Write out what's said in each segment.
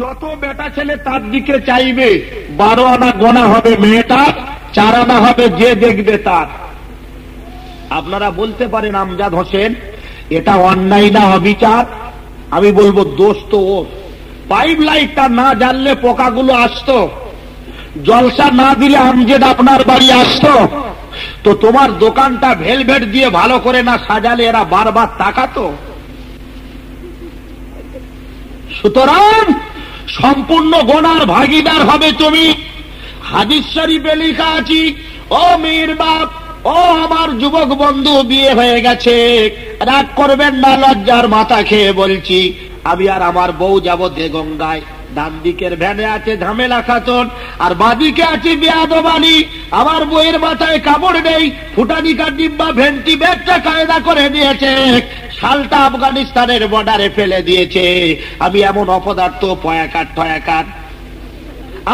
যত বেটা ছেলে তার দিকে চাইবে 12 আনা গোনা হবে মেয়েটার, 4 আনা হবে যে দেখবে তার। আপনারা বলতে পারেন আমজাদ হোসেন এটা অন্যায় না অবিচার? আমি বলবো দোষ তো ওর। পাইপ লাইটটা না জানলে পোকাগুলো আসতো, জলসা না দিলে আমজাদ আপনার বাড়ি আসতো, তো তোমার দোকানটা ভেলভেট দিয়ে ভালো করে না সাজালে এরা বারবার তাকাতো। সুতরাং সম্পূর্ণ গোনার ভাগীদার হবে তুমি। হাদিস শরীফে লেখা আছে, ও মেয়ের বাপ, ও আমার যুবক বন্ধু বিয়ে হয়ে গেছে, রাগ করবেন না, লজ্জার মাথা খেয়ে বলছি, আমি আর আমার বউ যাব দেগঙ্গায়। ডান দিকের ভ্যানে আছে ঝামেলা খাতুন, আর বাদিকে আছে বেয়াদবানি। আমার বউয়ের মাথায় কাপড় নেই, ফুটানিকার ডিব্বা ভেন্টি ব্যাগটা কায়দা করে দিয়েছে, শালটা আফগানিস্তানের বর্ডারে ফেলে দিয়েছে। আমি এমন অপদার্থ পয়াকার ঠয়াকার,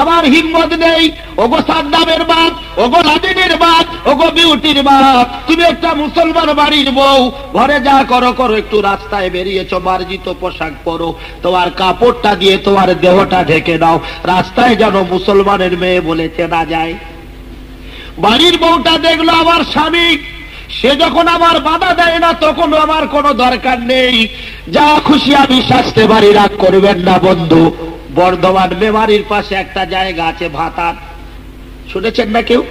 আমার হিম্মত নেই। ওগো সাদ্দামের বাপ, ওগো লাদেনের বাপ, ওগো বিউটির বাপ, তুমি একটা মুসলমান বাড়ির বউ, ঘরে যা করো করো, একটু রাস্তায় বেরিয়েছো মার্জিত পোশাক পরো, তোমার কাপড়টা দিয়ে তোমার দেহটা ঢেকে নাও, রাস্তায় যেন মুসলমানের মেয়ে বলে চেনা যায়। বাড়ির বউটা দেখলো আমার স্বামী, সে যখন আমার বাধা দেয় না তখন আমার কোনো দরকার নেই, যা খুশি আমি শাস্তে পারি, রাগ করবেন না বন্ধু। বর্ধমান মেমারির পাশে একটা জায়গা আছে ভাতার, শুনেছেন না কেউ?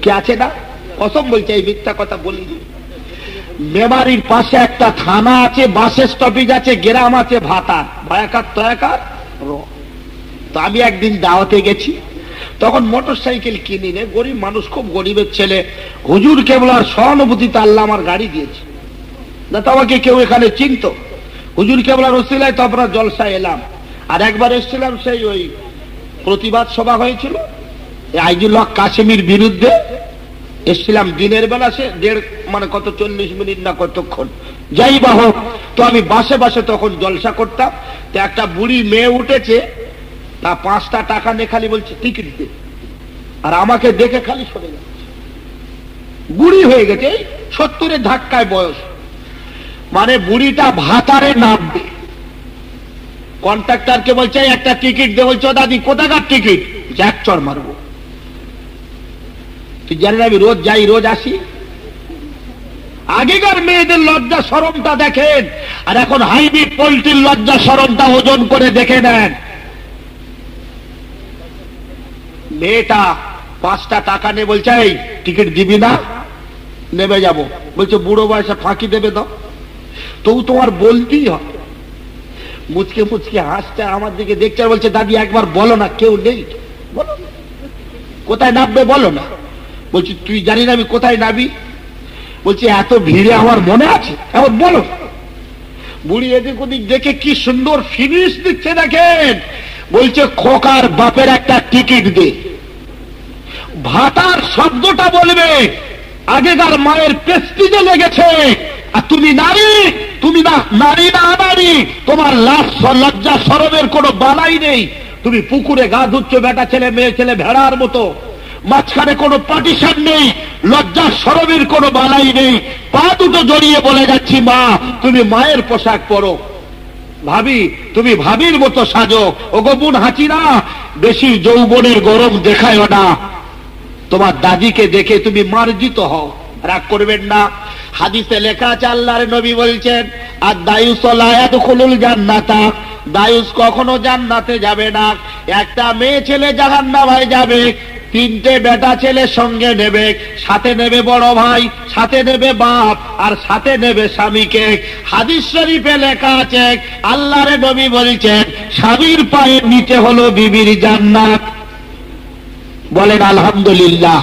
কে আছে না? কসম বলছে, এই মিথ্যা কথা বলি। মেমারির পাশে একটা থানা আছে, বাস স্টপেজ আছে, গ্রাম আছে ভাতার, ভয়াকার তয়াকার। তো আমি একদিন দাওয়াতে গেছি, তখন মোটর সাইকেল কিনি নে, গরিব মানুষ, খুব গরিবের ছেলে, হুজুর কেবলার সহানুভূতিতে আল্লাহ আমার গাড়ি দিয়েছে, না তো আমাকে কেউ এখানে চিনত। হুজুর কেবলার ওসিলায় তো আপনার জলসা এলাম। আর একবার এসেছিলাম, সেই ওই প্রতিবাদ সভা হয়েছিল আইজুল হক কাসেমির বিরুদ্ধে, এসেছিলাম দিনের বেলা, সে কত 40 মিনিট না কতক্ষণ, যাই বা হোক। তো আমি বাসে বাসে তখন জলসা করতাম, তো একটা বুড়ি মেয়ে উঠেছে, তা 5টা টাকা নিয়ে খালি বলছে টিকিট দে, আর আমাকে দেখে খালি সরে যাচ্ছে। বুড়ি হয়ে গেছে, 70-এর ধাক্কায় বয়স, মানে বুড়িটা ভাতারে নামবে। কন্ট্রাক্টরকে বলছে একটা টিকিট দে, বলছে দাদি কোথাকার টিকিট? এক চড় মারবো। তুই জানি আমি রোজ যাই, রোজ আসি। আগেকার মেয়েদের লজ্জা শরমটা দেখেন, আর এখন হাইব্রিড পোল্ট্রির লজ্জা শরমটা ওজন করে দেখে নেন। মেয়েটা 5টা টাকা নিয়ে বলছে এই টিকিট দিবি না? নেবে যাব। বলছে বুড়ো বয়সে ফাঁকি দেবে তো, তবু তোমার বলতেই হয়। মুচকে মুচকে হাসতে আমার দিকে দেখছে, আর বলছে দাদি একবার বলো না, কেউ নেই, বলো কোথায় নামবে, বলো না। বলছি তুই জানি না আমি কোথায় নামি? বলছি এত ভিড়ে আমার মনে আছে, এখন বলো। বুড়ি এদিক ওদিক দেখে কি সুন্দর ফিনিশ দিচ্ছে দেখেন, বলছে খোকার বাপের একটা টিকিট দে। ভাতার শব্দটা বলবে, আগেকার মায়ের পেস্টিজে লেগেছে, আর তুমি নারী, তুমি না নারী না নারী, তোমার লজ্জা শরমের কোনো বালাই নেই। তুমি পুকুরে গা ধুচ্ছ বেটা ছেলে মেয়ে ছেলে ভেড়ার মতো, মাঝখানে কোনো পার্টিশন নেই, লজ্জা শরমের কোনো বালাই নেই। পা দুটো জড়িয়ে বলে যাচ্ছি মা, তুমি মায়ের পোশাক পরো, ভাবি তুমি ভাবির মতো সাজো। ও গোপন হাঁচি না, বেশি যৌবনের গরম দেখায় না, তোমার দাদিকে দেখে তুমি মার্জিত হও, রাগ করবেন না। হাদিসে লেখা আছে, আল্লাহর নবী বলছেন, আর দায়ুস লা ইয়াদখুলুল জান্নাতা, দায়ুস কখনো জান্নাতে যাবে না। একটা মেয়ে ছেলে জাহান্নামে যাবে, 3টে বেটা ছেলে সঙ্গে নেবে, সাথে নেবে বড় ভাই, সাথে নেবে বাপ, আর সাথে নেবে স্বামীকে। হাদিস শরীফে লেখা আছে, আল্লাহর নবী বলছেন, স্বামীর পায়ের নিচে হলো বিবির জান্নাত। বলেন আলহামদুলিল্লাহ।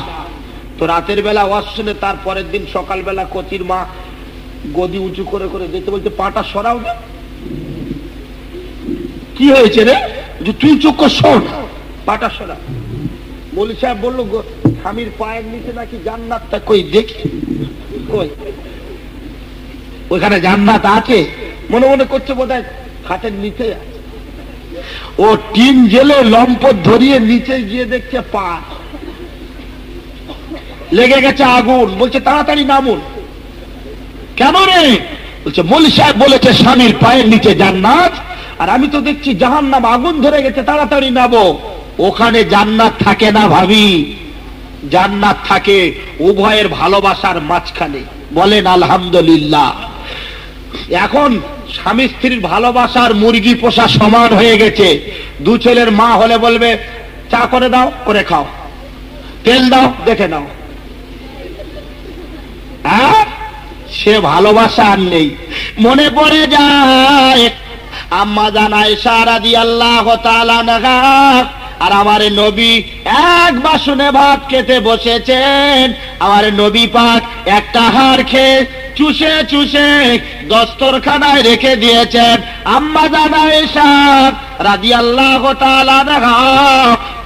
তো রাতের বেলা ওয়াজ শুনে তার পরের দিন সকালবেলা কচির মা গদি উঁচু করে করে দেখতে বলছে, পাটা সরাও না। কি হয়েছে রে? তুই চোখ শোন, পাটা সরা। মৌলী সাহেব বললো, স্বামীর পায়ের নিচে নাকি জান্নাতটা, কই দেখি, কই ওইখানে জান্নাত আছে? মনে মনে করছে বোধহয় খাটের নিচে আছে। ও টিন জেলে লম্পট ধরিয়ে নিচে গিয়ে দেখছে পা লেগে গেছে আগুন। বলছে তাড়াতাড়ি নামুন। কেন রে? বলছে মৌলী সাহেব বলেছে স্বামীর পায়ের নিচে জান্নাত, আর আমি তো দেখছি জাহান্নাম আগুন ধরে গেছে, তাড়াতাড়ি নামো। ওখানে জান্নাত থাকে না ভাবি, জান্নাত থাকে উভয়ের ভালোবাসার মাঝখানে। বলেন আলহামদুলিল্লাহ। এখন স্বামী স্ত্রীর ভালোবাসার মুরগি পোষা সমান হয়ে গেছে। দু ছেলের মা হলে বলবে চা করে দাও, করে খাও, তেল দাও, দেখে নাও। সে ভালোবাসা আর নেই। মনে পড়ে যায় আম্মা জান আয়েশা রাদিয়াল্লাহু তাআলা আনহা আর আমার নবী এক বাসনে ভাত খেতে বসেছেন। আমার নবী পাক একটা হাড় খেয়ে চুষে চুষে দস্তরখানায় রেখে দিয়েছেন। আম্মা জান আয়েশা রাদিয়াল্লাহু তাআলা আনহা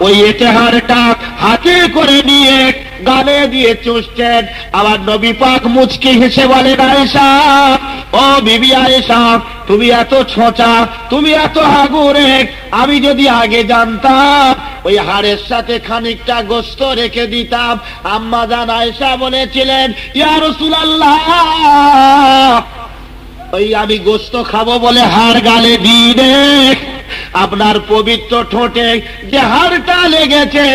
ওই হাড়টা হাতে করে নিয়ে গালে দিয়ে চুষছেন। আমার নবী পাক মুচকি হেসে বলেন, আয়েশা, ও বিবি আয়েশা, তুমি এত ছোঁচা, তুমি এত হাগুরে, আমি যদি আগে জানতাম ওই হাড়ের সাথে খানিকটা গোশত রেখে দিতাম। আম্মা জান আয়েশা বলেছিলেন, ইয়া রাসূলুল্লাহ, ওই আমি গোশত খাবো বলে হাড় গালে দিয়ে আপনার পবিত্র ঠোঁটে যে হাড়টা লেগেছে,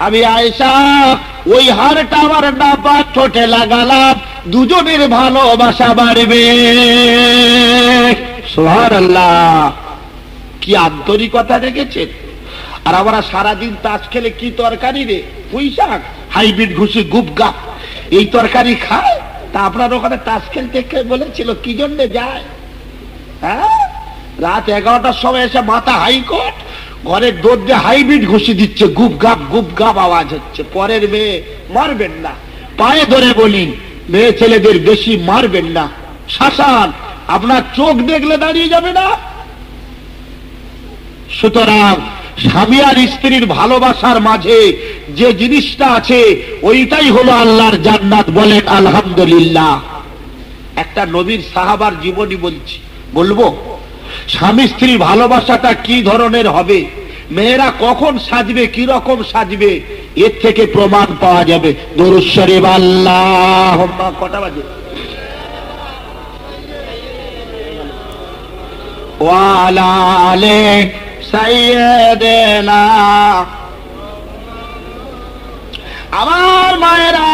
আমি আয়েশা ওই হাড়টা আমার নাপাক ঠোঁটে লাগালাম, দুজনের ভালোবাসা বাড়বে। সুবহানাল্লাহ, কি আন্তরিকতা দেখেছেন। আর আমরা সারাদিন তাস খেলে কি তরকারি রে, পুঁই শাক, হাইব্রিড ঘুষি, গুপগাপ, এই তরকারি খায়। তা আপনার ওখানে তাস খেলতে বলেছিল কি জন্য যায়? হ্যাঁ, রাত 11টার সময় এসে মাথা হাইকোর্ট, ঘরের দরজা হাইব্রিড ঘুষি দিচ্ছে, গুপগাপ গুপগাপ আওয়াজ হচ্ছে। পরের মেয়ে মারবেন না, পায়ে ধরে বলি, মেয়ে ছেলেদের বেশি মারবেন না। শাসান, আপনার চোখ দেখলে দাঁড়িয়ে যাবে না। সুতরাং স্বামী আর স্ত্রীর ভালোবাসার মাঝে যে জিনিসটা আছে ওইটাই হলো আল্লাহর জান্নাত। বলেন আলহামদুলিল্লাহ। একটা নবীর সাহাবার জীবনী বলছি, বলবো। স্বামী স্ত্রীর ভালোবাসাটা কি ধরনের হবে, মেয়েরা কখন সাজবে, কি রকম সাজবে, এর থেকে প্রমাণ পাওয়া যাবে। দরুদ শরীফ আল্লাহুম্মা, কটা বাজে? ওয়া আলা আলি সাইয়্যিদিনা। আমার মায়েরা,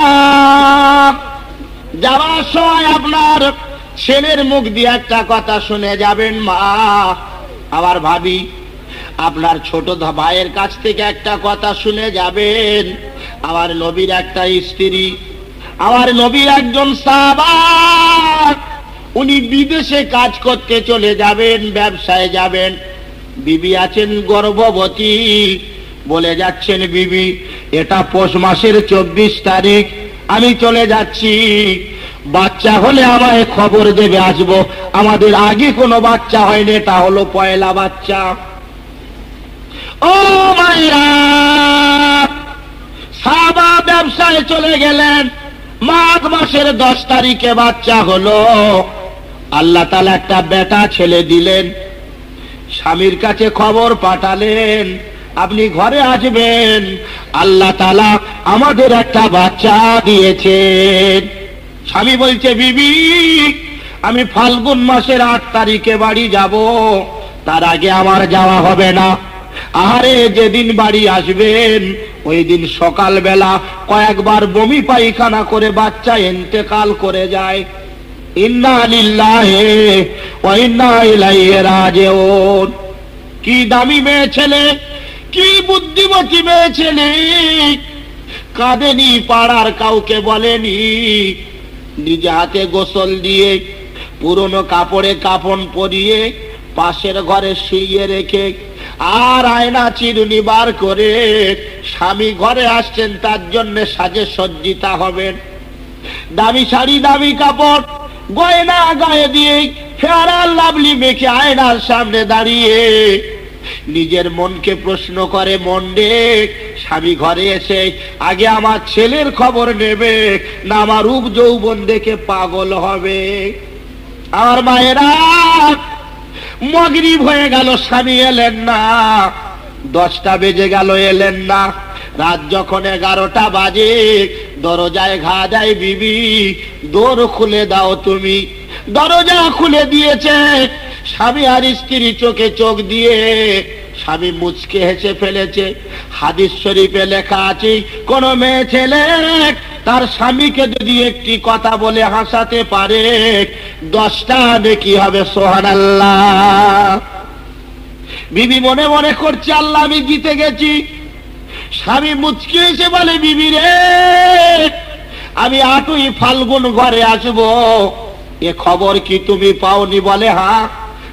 যাওয়ার সময় আপনার ছেলের মুখ দিয়ে একটা কথা শুনে যাবেন। মা, আমার ভাবি, আপনার ছোট ভাইয়ের কাছ থেকে একটা কথা শুনে যাবেন। আমার নবীর একটা স্ত্রী, আমার নবীর একজন সাহাবা, উনি বিদেশে কাজ করতে চলে যাবেন, ব্যবসায় যাবেন। বিবি আছেন গর্ভবতী, বলে যাচ্ছেন, বিবি, এটা পৌষ মাসের 24 তারিখ, আমি চলে যাচ্ছি, বাচ্চা হলে আমায় খবর দেবে, আসবো। আমাদের আগে কোনো বাচ্চা হয়নি, এটা হলো পয়লা বাচ্চা। ও মায়েরা, সাহাবা ব্যবসায় চলে গেলেন, মাঘ মাসের 10 তারিখে বাচ্চা হলো। আল্লাহ তাআলা একটা বেটা ছেলে দিলেন। স্বামীর কাছে খবর পাঠালেন, আপনি ঘরে আসবেন, আল্লাহ তাআলা আমাদের একটা বাচ্চা দিয়েছেন। স্বামী বলছে, বিবি, আমি ফাল্গুন মাসের 8 তারিখে বাড়ি যাব, তার আগে আমার যাওয়া হবে না। আরে যেদিন বাড়ি আসবেন ওই দিন সকালবেলা কয়েকবার বমি পায়খানা করে বাচ্চা ইন্তেকাল করে যায়। ইন্না লিল্লাহি ওয়া ইন্না ইলাইহি রাজিউন। কি দামি মেয়ে ছেলে, কি বুদ্ধিমতী মেয়ে ছেলে, কাঁদেনি, পাড়ার কাউকে বলেনি, নিজে হাতে গোসল দিয়ে পুরনো কাপড়ে কাফন পরিয়ে পাশের ঘরে শুইয়ে রেখে আর আয়না চিরুনি বার করে স্বামী ঘরে আসছেন, তার জন্য সাজে সজ্জিতা হবেন। দামি শাড়ি, দামি কাপড়, গয়না গায়ে দিয়ে ফেয়ার আর লাভলি মেখে আয়নার সামনে দাঁড়িয়ে নিজের মনকে প্রশ্ন করে, মন রে, স্বামী ঘরে এসে আগে আমার ছেলের খবর নেবে না আমার রূপ যৌবন দেখে পাগল হবে? আমার মায়েরা, মাগরিব হয়ে গেল, স্বামী এলেন না। 10টা বেজে গেল, এলেন না। রাত যখন 11টা বাজে, দরজায় ঘা দেয়, বিবি, দোর খুলে দাও তুমি। দরজা খুলে দিয়েছে। স্বামী আর স্ত্রী চোখে চোখ দিয়ে স্বামী মুচকে হেসে ফেলেছে। হাদিস শরীফে লেখা আছে, কোন মেয়ে ছেলে তার স্বামীকে যদি একটি কথা বলে হাসাতে পারে 10টা নেকি হবে। সুবহানাল্লাহ। বিবি মনে মনে করছে, আল্লাহ আমি জিতে গেছি। স্বামী মুচকি এসে বলে, বিবি রে, আমি 8ই ফাল্গুন ঘরে আসবো, এ খবর কি তুমি পাওনি? বলে হ্যাঁ।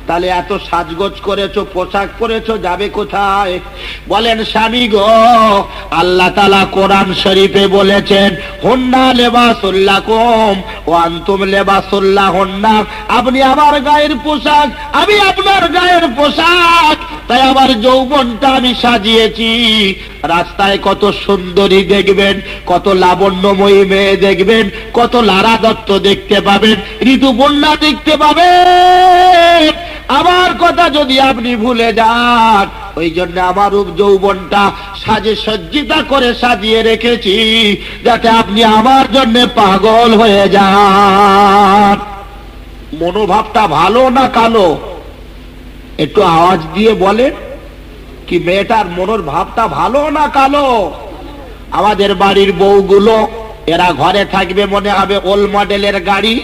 তাহলে এত সাজগোজ করেছো, পোশাক পরেছো, যাবে কোথায়? বলেন, স্বামী গো, আল্লাহ তাআলা কোরআন শরীফে বলেছেন, হুন্না লিবাসুল লাকুম ওয়া আনতুম লিবাসুল লাহুন্না। আপনি আমার গায়ের পোশাক, আমি আপনার গায়ের পোশাক। তাই আমার যৌবনটা আমি সাজিয়েছি। রাস্তায় কত সুন্দরী দেখবেন, কত লাবণ্যময়ী মেয়ে দেখবেন, কত লারা দত্ত দেখতে পাবেন, ঋতুপর্ণা দেখতে পাবেন। আমার কথা যদি আপনি ভুলে যান, ওই জন্য আমার যৌবনটা সাজে সজ্জিতা করে সাজিয়ে রেখেছি, যাতে আপনি আমার জন্য পাগল হয়ে যান। মনোভাবটা ভালো না কালো? একটু আওয়াজ দিয়ে বলেন, কি মেয়েটার মনের ভাবটা ভালো না কালো? আমাদের বাড়ির বউগুলো, এরা ঘরে থাকবে মনে হবে ওল্ড মডেলের গাড়ি,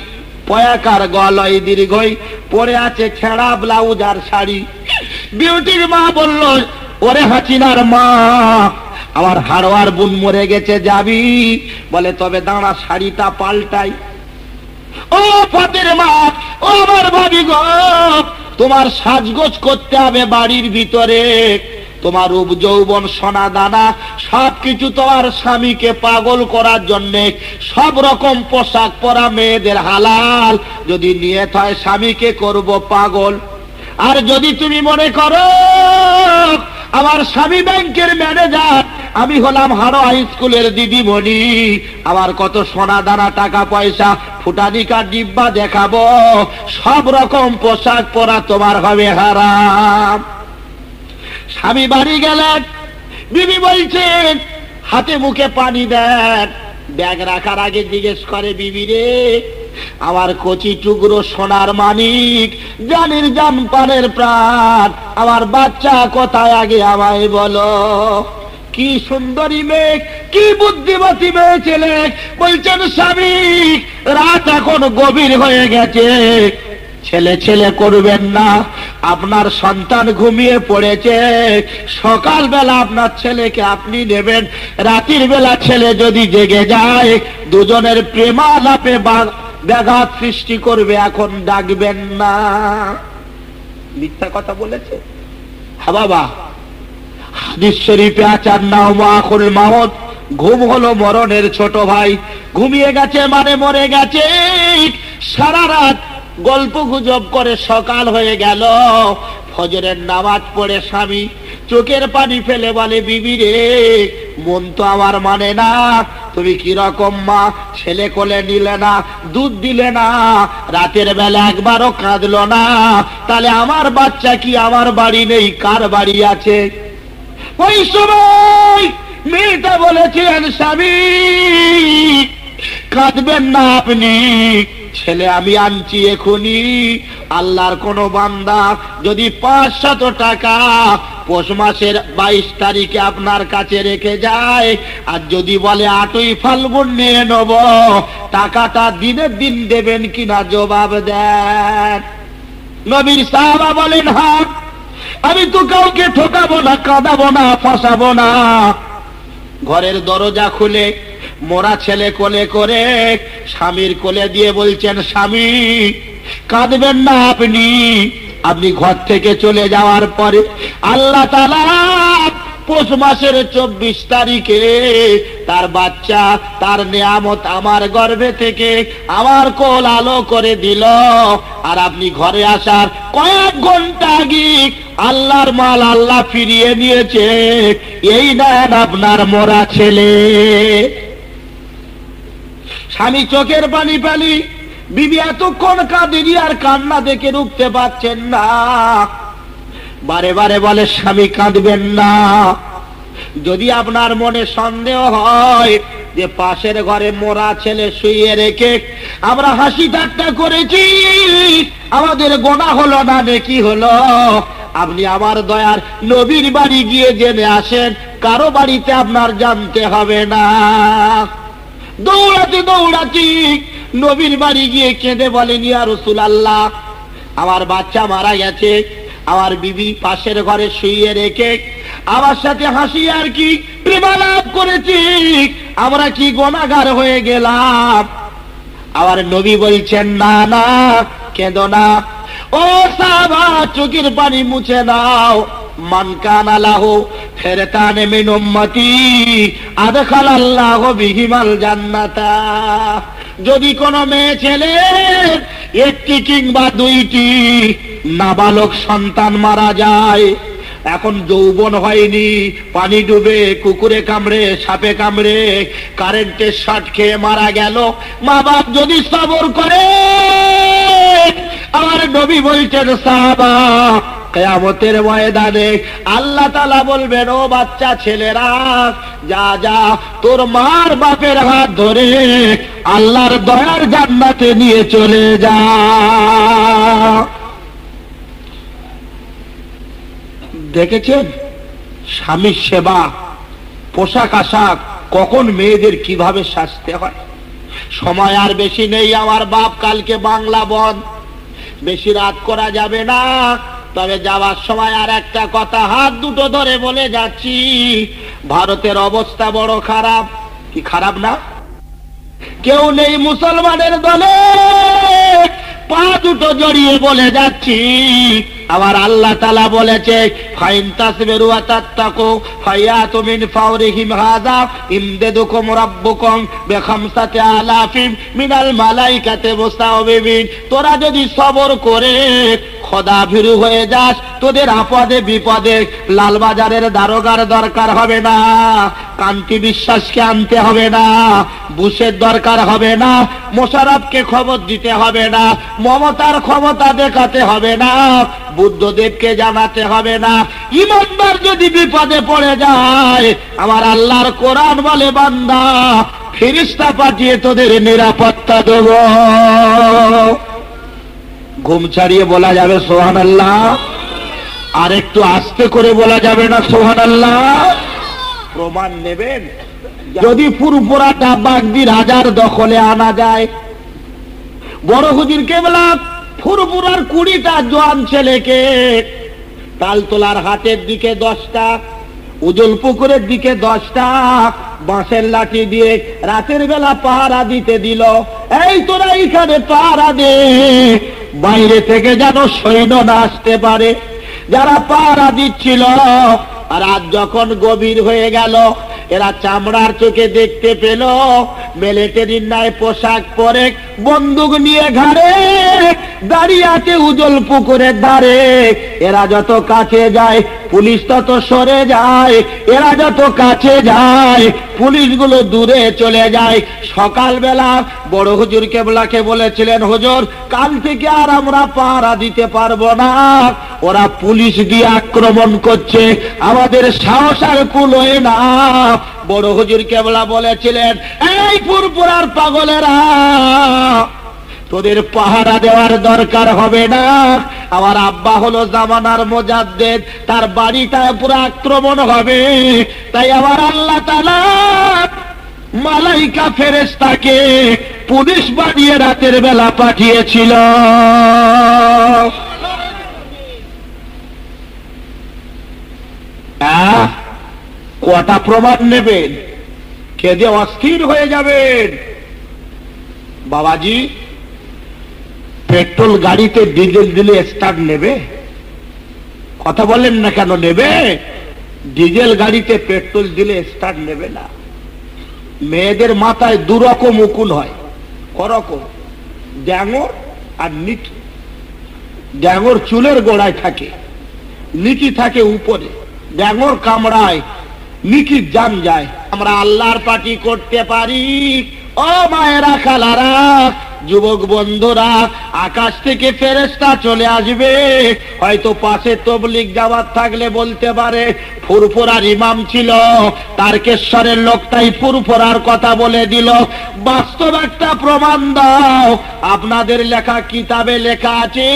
পয়াকার গলায় দীর্ঘই, পরে আছে ছেঁড়া ব্লাউজ আর শাড়ি। বিউটির মা বলল, ওরে হাসিনার মা, আমার হাড়োয়ার বোন মরে গেছে, যাবি? বলে তবে দাঁড়া, শাড়িটা পাল্টাই। ও ফতের মা, ও আমার ভাবি গো, তোমার সাজগোজ করতে হবে বাড়ির ভিতরে। তোমার রূপ যৌবন সোনা দানা সবকিছু তোমার স্বামীকে পাগল করার জন্য সব রকম পোশাক পরা মেয়েদের হালাল। যদি নিয়ত হয় স্বামীকে করব পাগল, আর যদি তুমি মনে করো আমার স্বামী ব্যাংকের ম্যানেজার, আমি হলাম হারো হাই স্কুলের দিদিমণি, আমার কত সোনা দানা টাকা পয়সা ফুটানিকা ডিব্বা দেখাবো, সব রকম পোশাক পরা তোমার হবে হারাম। স্বামী বাড়ি গেলেন, বিবি বলছেন হাতে মুখে পানি দেন। ব্যাগ রাখার আগে জিজ্ঞেস করে, বিবি রে, আমার কচি টুকরো সোনার মানিক, জানির জান পানের প্রাণ, আমার বাচ্চা কোথায় আগে আমায় বলো। কি সুন্দরী মেয়ে, কি বুদ্ধিমতী মেয়ে ছেলে। বলছেন, স্বামী রাত এখন গভীর হয়ে গেছে, ছেলে ছেলে করবেন না, আপনার সন্তান ঘুমিয়ে পড়েছে, সকালবেলা আপনার ছেলেকে আপনি নেবেন, রাতের বেলা ছেলে যদি জেগে যায় দুজনের প্রেমালাপে ব্যাঘাত সৃষ্টি করবে, এখন ডাকবেন না। মিথ্যা কথা বলেছে? হ্যাঁ বাবা, হাদিস শরীফে আচার নাও মাখুল মাউত, ঘুম হলো মরণের ছোট ভাই। ঘুমিয়ে গেছে মানে মরে গেছে। সারা রাত গল্প গুজব করে সকাল হয়ে গেল। ফজরের নামাজ পড়ে স্বামী চোখের পানি ফেলে বলে, বিবি রে, মন তো আমার মানে না, তুমি কিরকম মা, ছেলে কোলে নিলে না, দুধ দিলে না, রাতের বেলা একবারও কাঁদলো না, তাহলে আমার বাচ্চা কি আমার বাড়ি নেই, কার বাড়ি আছে? ওই সময় মেয়েটা বলেছিলেন, স্বামী কাঁদবেন না আপনি, ছেলে আমি আনছি এখুনি। আল্লাহর কোন বান্দা যদি 500 টাকা পৌষ মাসের 22 তারিখে আপনার কাছে রেখে যায়, আর যদি বলে 8ই ফাল্গুন নিয়ে নেব, টাকাটা দিনের দিন দেবেন কিনা জবাব দেন। নবীর সাহাবা বলেন, হ্যাঁ, আমি তো কাউকে ঠকাবো না, কাঁদাবো না, ফাঁসাবো না। ঘরের দরজা খুলে মোরা ছেলে কোলে করে স্বামীর কোলে দিয়ে বলছেন, স্বামী কাঁদবেন না আপনি, আপনি ঘর থেকে চলে যাওয়ার পরে আল্লাহ তাআলা পৌষ মাসের 24 তারিখে তার বাচ্চা, তার নিয়ামত আমার গর্ভে থেকে আমার কোল আলো করে দিল, আর আপনি ঘরে আসার কয়েক ঘন্টা আগে আল্লাহর মাল আল্লাহ ফিরিয়ে নিয়েছে, এই নেন আপনার মরা ছেলে। স্বামী চোখের পানি পানি, বিবি এতক্ষণ কাঁদেনি, আর কান্না দেখে রুখতে পারছেন না। বারে বারে বলে, স্বামী কাঁদবেন না, যদি আপনার মনে সন্দেহ হয় যে পাশের ঘরে মোরা ছেলে শুয়ে রেখে আমরা হাসি ঠাট্টা করেছি, আমাদের গোনাহ হলো না নেকি হলো? আপনি আমার দয়ার নবীর বাড়ি গিয়ে জেনে আসেন, কারো বাড়িতে আপনার জানতে হবে না। দৌড়াতে দৌড়াতে নবীর বাড়ি গিয়ে কেঁদে বলেন, ইয়া রাসূলুল্লাহ, আমার বাচ্চা মারা গেছে, আমার বিবি পাশের ঘরে শুয়ে রেখে আমার সাথে হাসি আর কি প্রেমালাপ করেছি, আমরা কি গুনাহগার হয়ে গেলাম? আমার নবী বলছেন, না না, কেঁদো না। ও সাহাবা, চোখের পানি মুছে নাও। মান কানা লাহু ফিরতানে মিন উম্মতি আদখালাল্লাহু বিহিমাল জান্নাতা। যদি কোন মেয়ে ছেলে একটি কিংবা দুইটি নাবালক সন্তান মারা যায়, এখন যৌবন হয়নি, পানি ডুবে, কুকুরে কামড়ে, সাপে কামড়ে, কারেন্টের শর্ট খেয়ে মারা গেল, মা বাপ যদি সবর করে, আমার নবী বলছেন সাহাবা, কিয়ামতের ময়দানে আল্লাহ তাআলা বলবেন, ও বাচ্চা ছেলেরা, যা যা তোর মার বাপের হাত ধরে আল্লাহর দয়ার জান্নাতে নিয়ে চলে যা। দেখেছেন স্বামীর সেবা, পোশাক আশাক, কখন মেয়েদের কিভাবে সাজতে হয়। সময় আর বেশি নেই আমার বাপ, কালকে বাংলা বন্ধ, বেশি রাত করা যাবে না। তবে যাওয়ার সময় আর একটা কথা হাত দুটো ধরে বলে যাচ্ছি, ভারতের অবস্থা বড় খারাপ। কি খারাপ না? কেউ নেই মুসলমানের দলে, পা দুটো জড়িয়ে বলে যাচ্ছি, আমার আল্লাহ তাআলা বলেছে, ফাইন তাসবিরু ওয়া তাত্তাকু ফায়াতু মিন ফাওরিহিম হাযা ইমদাদুকুম রাব্বুকুম বিখামসাতি আলাফিন মিনাল মালাইকাতি মুসাওবিবিন। তোরা যদি সবর করে খোদা ভীরু হয়ে যাস, তোদের আপদে বিপদে লালবাজারের দারোগার দরকার হবে না, কান্তি বিশ্বাসকে আনতে হবে না, বুশের দরকার হবে না, মোশাররফকে খবর দিতে হবে না, মমতার ক্ষমতা দেখাতে হবে না, বুদ্ধদেবকে জানাতে হবে না। ইমানদার যদি বিপদে পড়ে যায়, আমার আল্লাহর কোরআন বলে, বান্দা ফেরেশতা পাঠিয়ে তোদের নিরাপত্তা দেব। ঘুম ছাড়িয়ে বলা যাবে সুবহানাল্লাহ? আর একটু আস্তে করে বলা যাবে না সুবহানাল্লাহ? প্রমাণ নেবেন? যদি পুরপুরাটা বাগদি রাজার দখলে আনা যায়, বড় হুজুর কেবলা ফুরপুরার 20টা জোয়ান ছেলেকে তালতলার হাটের দিকে 10টা, উজল পুকুরের দিকে 10টা বাঁশের লাঠি দিয়ে রাতের বেলা পাহারা দিতে দিল। এই তোরা এইখানে পাহারা দে, বাইরে থেকে যেন সৈন্য না আসতে পারে। যারা পাহারা দিচ্ছিল, রাত যখন গভীর হয়ে গেল, এরা চামড়ার চোখে দেখতে পেল মিলিটারির ন্যায় পোশাক পরে, বন্দুক নিয়ে ঘাড়ে দাঁড়িয়ে আছে উজল পুকুরের ধারে। এরা যত কাছে যায় পুলিশ তত সরে যায়, এরা যত কাছে যায় পুলিশগুলো দূরে চলে যায়। সকালবেলা বড় হুজুর কেবলাকে বলেছিলেন, হুজুর কাল থেকে আর আমরা পাহারা দিতে পারবো না, ওরা পুলিশ দিয়ে আক্রমণ করছে, আমাদের সাহস আর কুলোয় না। বড় হুজুর কেবলা বলেছিলেন, এই ফুরফুরার পাগলেরা, তোদের পাহারা দেওয়ার দরকার হবে না। আমার আব্বা হলো জামানার মুজাদ্দিদ, তার বাড়িটায় পুরো আক্রমণ হবে, তাই আমার আল্লাহ তাআলা মালাইকা ফেরেশতাকে পুলিশ বানিয়ে রাতের বেলা পাঠিয়েছিল। কটা প্রমাণ নেবেন? কেঁদে অস্থির হয়ে যাবেন। বাবাজি, পেট্রোল গাড়িতে ডিজেল দিলে স্টার্ট নেবে? কথা বলেন না কেন নেবে? ডিজেল গাড়িতে পেট্রোল দিলে স্টার্ট নেবে না। মেয়েদের মাথায় 2 রকম উকুন হয়। করকম? ড্যাঙর আর নিকি। ড্যাঙর চুলের গোড়ায় থাকে, নিকি থাকে উপরে। ড্যাঙর কামড়ায়, নিকির জান যায়। আমরা আল্লাহর পার্টি করতে পারি, ও মায়েরা, খালারা, যুবক বন্ধুরা, আকাশ থেকে ফেরেশতা চলে আসবে। হয়তো পাশে তবলিগ জামাত থাকলে বলতে পারে ফুরফুরার ইমাম ছিল, তারকেশ্বরের লোকটাই ফুরফুরার কথা বলে দিল। বাস্তব একটা প্রমাণ দাও। আপনাদের লেখা কিতাবে লেখা আছে,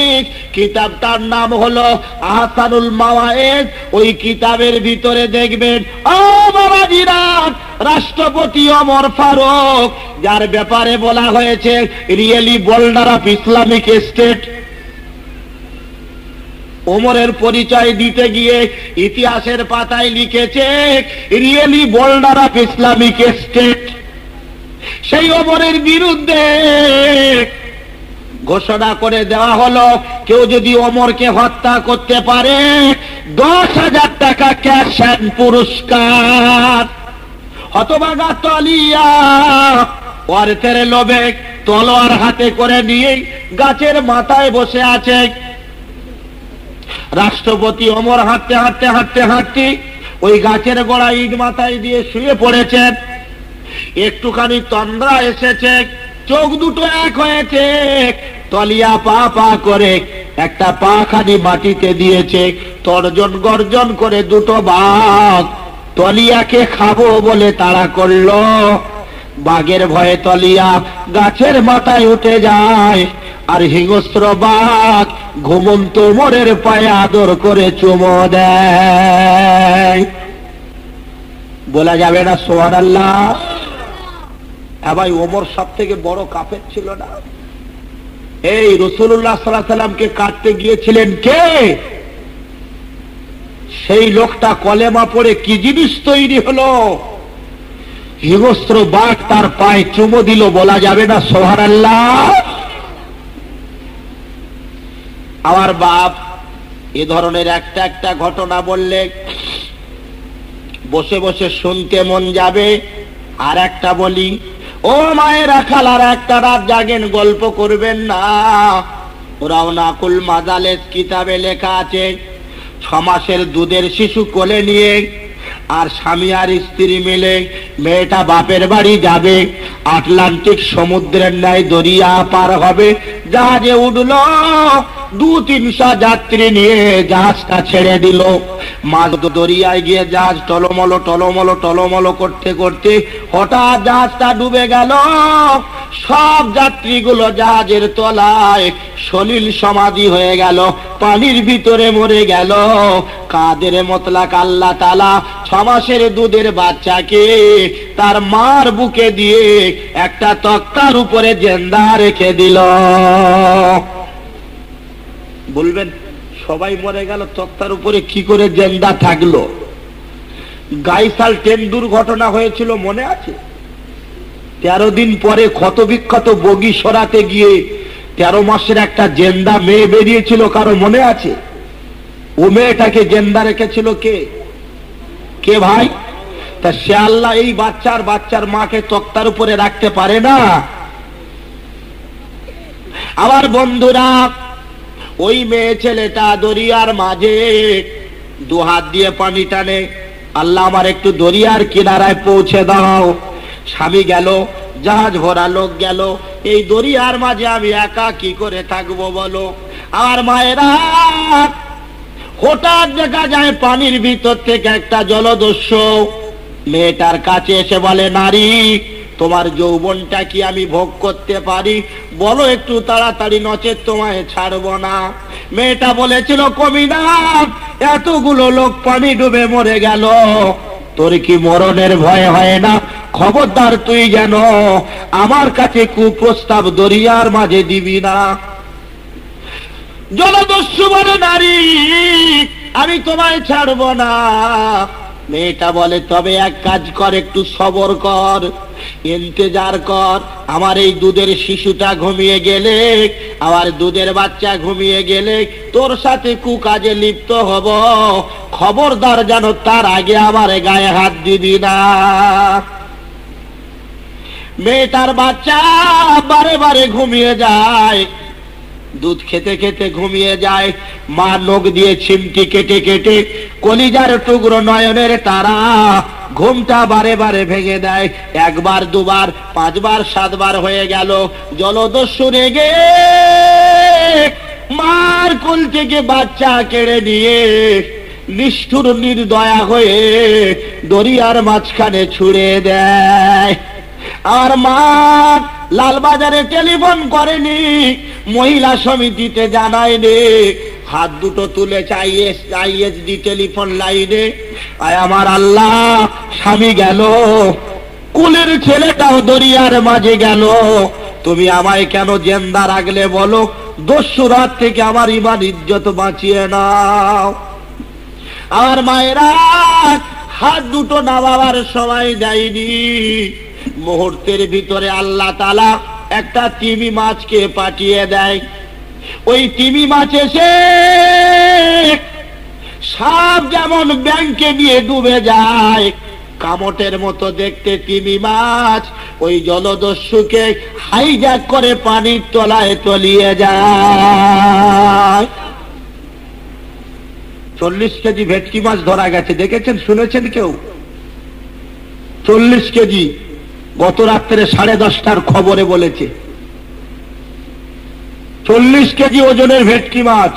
কিতাবটার নাম হলো আহসানুল মাওয়াইদ। ওই কিতাবের ভিতরে দেখবেন, ও বাবাজিরা, রাষ্ট্রপতি ওমর ফারুক, যার ব্যাপারে বলা হয়েছে really boulder of Islamic state, ওমরের পরিচয় দিতে গিয়ে ইতিহাসের পাতায় লিখেছে really boulder of Islamic state. সেই ওমরের বিরুদ্ধে ঘোষণা করে দেওয়া হলো, কেউ যদি ওমরকে হত্যা করতে পারে 10,000 টাকা ক্যাশ অ্যান্ড পুরস্কার। হতভাগা তলিয়া অর্থের লোভে তলোয়ার হাতে করে নিয়ে গাছের মাথায় বসে আছে। রাষ্ট্রপতি ওমর হাঁটতে হাঁটতে হাঁটতে হাঁটতে ওই গাছের গোড়া ইট মাথায় দিয়ে শুয়ে পড়েছেন। একটুখানি তন্দ্রা এসেছে, চোখ দুটো এক হয়েছে, তলিয়া পা পা করে একটা পা খানি মাটিতে দিয়েছে। তর্জন গর্জন করে দুটো বাঘ তলিয়াকে খাবো বলে তাড়া করলো। বাঘের ভয়ে তলিয়া গাছের মাথায় উঠে যায়, আর হিংস্র বাঘ ঘুমন্ত ওমরের পায়ে আদর করে চুমো দেয়। বলা যাবে না সুবহানাল্লাহ? ভাই, ওমর সব থেকে বড় কাফের ছিল না? এই রাসূলুল্লাহ সাল্লাল্লাহু আলাইহি সাল্লামকে কাটতে গিয়েছিলেন কে? সেই লোকটা কলেমা পড়ে কি জিনিস তৈরি হলো? হিংস্র বাঘ তার পায়ে চুমো দিল। বলা যাবে না সুবহানাল্লাহ? আমার বাপ এ ধরনের একটা একটা ঘটনা বললে বসে বসে শুনতে মন যাবে। আর একটা বলি, ও মায়েরা, খালারা, একটা রাত জাগেন, গল্প করবেন না। রাওনাকুল মাজালেস কিতাবে লেখা আছে, 6 মাসের দুধের শিশু কোলে নিয়ে আর স্বামী আর স্ত্রী মিলে মেয়েটা বাপের বাড়ি যাবে। আটলান্টিক সমুদ্রের ন্যায় দরিয়া পার হবে, জাহাজে উঠলো। 200-300 যাত্রী নিয়ে জাহাজটা ছেড়ে দিল। মাঝ দরিয়ায় গিয়ে জাহাজ টলমলো টলমলো টলমলো করতে করতে হঠাৎ জাহাজটা ডুবে গেল। সব যাত্রীগুলো জাহাজের তলায় সলিল সমাধি হয়ে গেল, পানির ভিতরে মরে গেল। কাদের মতলাক আল্লাহ তাআলা 6 মাসের দুধের বাচ্চাকে তার মার বুকে দিয়ে একটা তক্তার উপরে জিন্দা রেখে দিল। বলবেন সবাই মরে গেল, তক্তার উপরে কি করে জিন্দা থাকলো? গাইসাল ট্রেন দুর্ঘটনা হয়েছিল, মনে আছে? 13 দিন পরে ক্ষত বিক্ষত বগি সরাতে গিয়ে 13 মাসের একটা জিন্দা মেয়ে বেরিয়েছিল, কারো মনে আছে? ও মেয়েটাকে জিন্দা রেখেছিল কে? কে ভাই? তা সে আল্লাহ এই বাচ্চার মাকে তক্তার উপরে রাখতে পারে না? আমার বন্ধুরা, ওই মেয়ে ছেলেটা দরিয়ার মাঝে 2 হাত দিয়ে পানি টানে, আল্লাহ আমার একটু দরিয়ার কিনারায় পৌঁছে দাও। স্বামী গেল, জাহাজ ভরা লোক গেল, এই দরিয়ার মাঝে আমি একা কি করে থাকবো বলো? আমার মায়েরা, হঠাৎ দেখা যায় পানির ভিতর থেকে একটা জলদস্যু মেয়েটার কাছে এসে বলে, নারী, তোমার যৌবনটা কি আমি ভোগ করতে পারি? বলো একটু তাড়াতাড়ি, নচেত তোমায় ছাড়বো না। মেয়েটা বলেছিল, কমিনা, এতগুলো লোক পানি ডুবে মরে গেল, তোর কি মরণের ভয় হয় না? খবরদার তুই যেন আমার কাছে কুপ্রস্তাব দরিয়ার মাঝে দিবি না। জলদস্যু বলে, নারী, আমি তোমায় ছাড়বো না। মেয়েটা বলে, তবে এক কাজ কর, একটু সবর কর, ইন্তজার কর। আমার এই দুধের শিশুটা ঘুমিয়ে গেলে, আমার দুধের বাচ্চা ঘুমিয়ে গেলে তোর সাথে কুকাজে লিপ্ত হব। খবরদার যেন তার আগে আমার গায়ে হাত দিবি না। মেয়েটার বাচ্চা বারে বারে ঘুমিয়ে যায়। দুধ খেতে খেতে ঘুমিয়ে যায়। মা নখ দিয়ে চিমটি কেটে কেটে কলিজার টুকরো নয়নের তারা ঘুমটা বারে বারে ভেঙে দেয়। একবার দুবার পাঁচবার সাতবার হয়ে গেল। জলদস্যু রেগে মার কোল থেকে বাচ্চা কেড়ে নিয়ে নিষ্ঠুর নির্দয়া হয়ে দরিয়ার মাঝখানে ছুড়ে দেয়। আর মা লালবাজারে টেলিফোন করেনি, মহিলা সমিতিতে জানায়নি, হাত দুটো তুলে আইএসডি টেলিফোন লাইনে। আয় আমার আল্লাহ, স্বামী গেল, কুলের ছেলেটাও দরিয়ার মাঝে গেল, তুমি আমায় কেন জিন্দা রাখলে বলো? দস্যুর হাত থেকে আমার ইমান ইজ্জত বাঁচিয়ে নাও। আমার মায়েরা হাত দুটো নামাবার সময় দেয়নি। মুহূর্তের ভিতরে আল্লাহ তাআলা একটা তিমি মাছকে পাঠিয়ে দেয়। ওই তিমি মাছ এসে সাপ যেমন ব্যাংকে নিয়ে ডুবে যায়, কামটের মতো দেখতে তিমি মাছ ওই জলদস্যুকে হাইজ্যাক করে পানির তলায় তলিয়ে যায়। 40 কেজি ভেটকি মাছ ধরা গেছে, দেখেছেন শুনেছেন কেউ? 40 কেজি গত রাত্রে 10:30টার খবরে বলেছে। 40 কেজি ওজনের ভেটকি মাছ।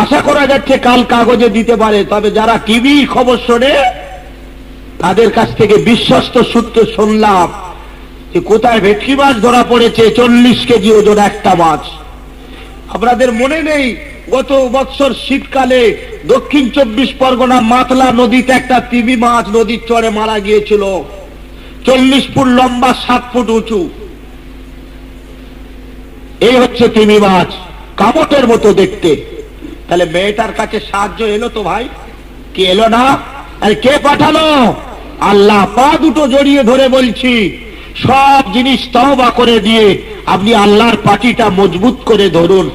আশা করা যাচ্ছে কাল কাগজে দিতে পারে। তবে যারা টিভি খবর শোনে তাদের কাছ থেকে বিশ্বস্ত সূত্রে শুনলাম যে কোথায় ভেটকি মাছ ধরা পড়েছে। 40 কেজি ওজন একটা মাছ। আপনাদের মনে নেই গত বছর শীতকালে দক্ষিণ 24 পরগনা মাতলা নদীতে একটা তিমি মাছ নদীর চরে মারা গিয়েছিল। 40 ফুট লম্বা, 7 ফুট উঁচু। এই হচ্ছে তিমি মাছ, কামটের মতো দেখতে। তাহলে মেয়েটার কাছে সাহায্য এলো তো ভাই? কি এলো না? আর কে পাঠালো? আল্লাহ। পা দুটো জড়িয়ে ধরে বলছি, সব জিনিস তওবা করে দিয়ে আপনি আল্লাহর পাটিটা মজবুত করে ধরুন,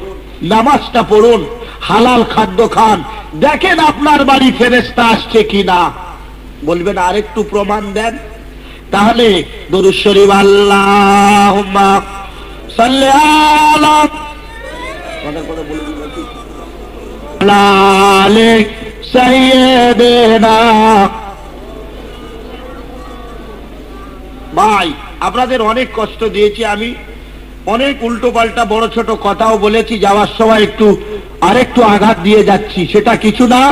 নামাজটা পড়ুন, হালাল খাদ্য খান, দেখেন আপনার বাড়ি ফেরেশতা আসছে কিনা। বলবেন আরেকটু প্রমাণ দেন। তাহলে দরুদ শরীফ আল্লাহুম্মা সাল্লি আলা সাইয়্যিদিনা। ভাই আপনাদের অনেক কষ্ট দিয়েছি আমি, অনেক উল্টো পাল্টা বড় ছোট কথাও বলেছি। যাওয়ার সময় আরেকটু আঘাত দিয়ে যাচ্ছি। সেটা কিছু না,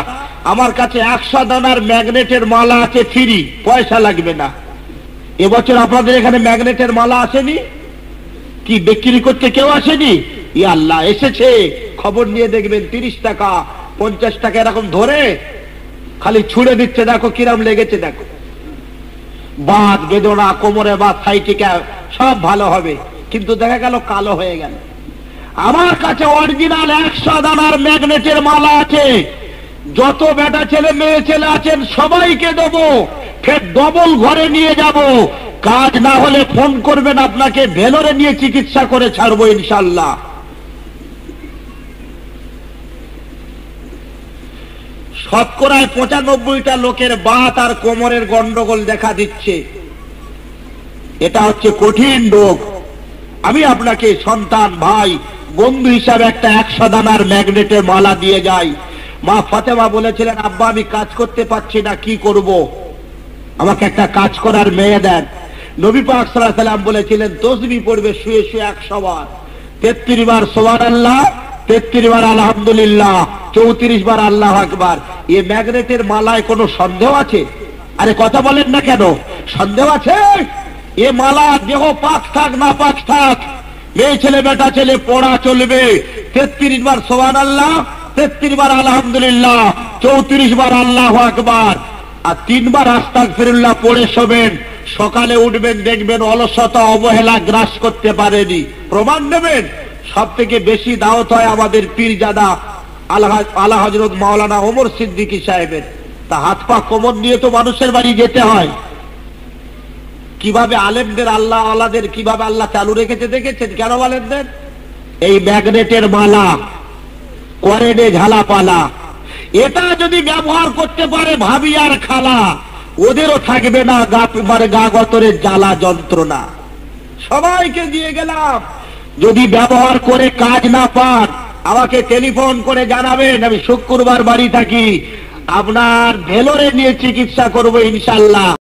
আমার কাছে 100 দানার ম্যাগনেটের মালা আছে, ফ্রি, পয়সা লাগবে না। এবছর আপনাদের এখানে ম্যাগনেটের মালা আসেনি কি? বিক্রি করতে কেউ আসেনি? ই আল্লাহ, এসেছে। খবর নিয়ে দেখবেন 30 টাকা 50 টাকা এরকম ধরে খালি ছুড়ে দিচ্ছে। দেখো কিরম লেগেছে, দেখো। বাত বেদনা, কোমরে বাত, সাইটিকা সব ভালো হবে, কিন্তু দেখা গেল কালো হয়ে গেল। আমার কাছে অরিজিনাল 100 দানার ম্যাগনেটের মালা আছে। যত বেটা ছেলে মেয়ে ছেলে আছেন সবাইকে দেবো, ফের ডবল ঘরে নিয়ে যাব। কাজ না হলে ফোন করবেন, আপনাকে ভেলোরে নিয়ে চিকিৎসা করে ছাড়বো ইনশাল্লাহ। শতকরায় 95টা লোকের বাত আর কোমরের গন্ডগোল দেখা দিচ্ছে। এটা হচ্ছে কঠিন রোগ। আমি আপনাকে সন্তান, ভাই, বন্ধু হিসাবে একটা 100 দানার ম্যাগনেটের মালা দিয়ে যাই। মা ফাতেমা বলেছিলেন, আব্বা আমি কাজ করতে পারছি না, কি করব? আমাকে একটা কাজ করার মেয়ে দেন। নবী পাক সাল্লাল্লাহু আলাইহি ওয়াসাল্লাম বলেছিলেন, তাসবিহ পড়বে শুয়ে শুয়ে 100 বার, 33 বার সুবহানাল্লাহ, 33 বার আলহামদুলিল্লাহ, 34 বার আল্লাহু আকবার। এই ম্যাগনেটের মালায় কোনো সন্দেহ আছে? আরে কথা বলেন না কেন? সন্দেহ আছে? এ মালা দেহ পাক থাক না পাক থাক, মেয়ে ছেলে বেটা ছেলে পড়া চলবে। 33 বার সুবহানাল্লাহ, 33 বার আলহামদুলিল্লাহ, 34 বার আল্লাহু আকবার, আর 3 বার আস্তাগফিরুল্লাহ পড়ে শোবেন। সকালে উঠবেন, দেখবেন অলসতা অবহেলা গ্রাস করতে পারেনি। প্রমাণ নেবেন। সব থেকে বেশি দাওয়াত হয় আমাদের পীরজাদা আলা হযরত মাওলানা ওমর সিদ্দিকী সাহেবের। তা হাত পা কোমর নিয়ে তো মানুষের বাড়ি যেতে হয়। কিভাবে আলেমদের, আল্লাহ আলাদের কিভাবে আল্লাহ চালু রেখেছে দেখেছেন? কেন আলেমদের? এই ম্যাগনেটের মালা, করেনে ঝালাপালা, এটা যদি ব্যবহার করতে পারে ভাবি আর খালা, ওদেরও থাকবে না গা গতরের জ্বালা যন্ত্রণা। সবাইকে দিয়ে গেলাম, যদি ব্যবহার করে কাজ না পান আমাকে টেলিফোন করে জানাবেন, আমি শুক্রবার বাড়ি থাকি, আপনার ভেলোরে নিয়ে চিকিৎসা করবো ইনশাল্লাহ।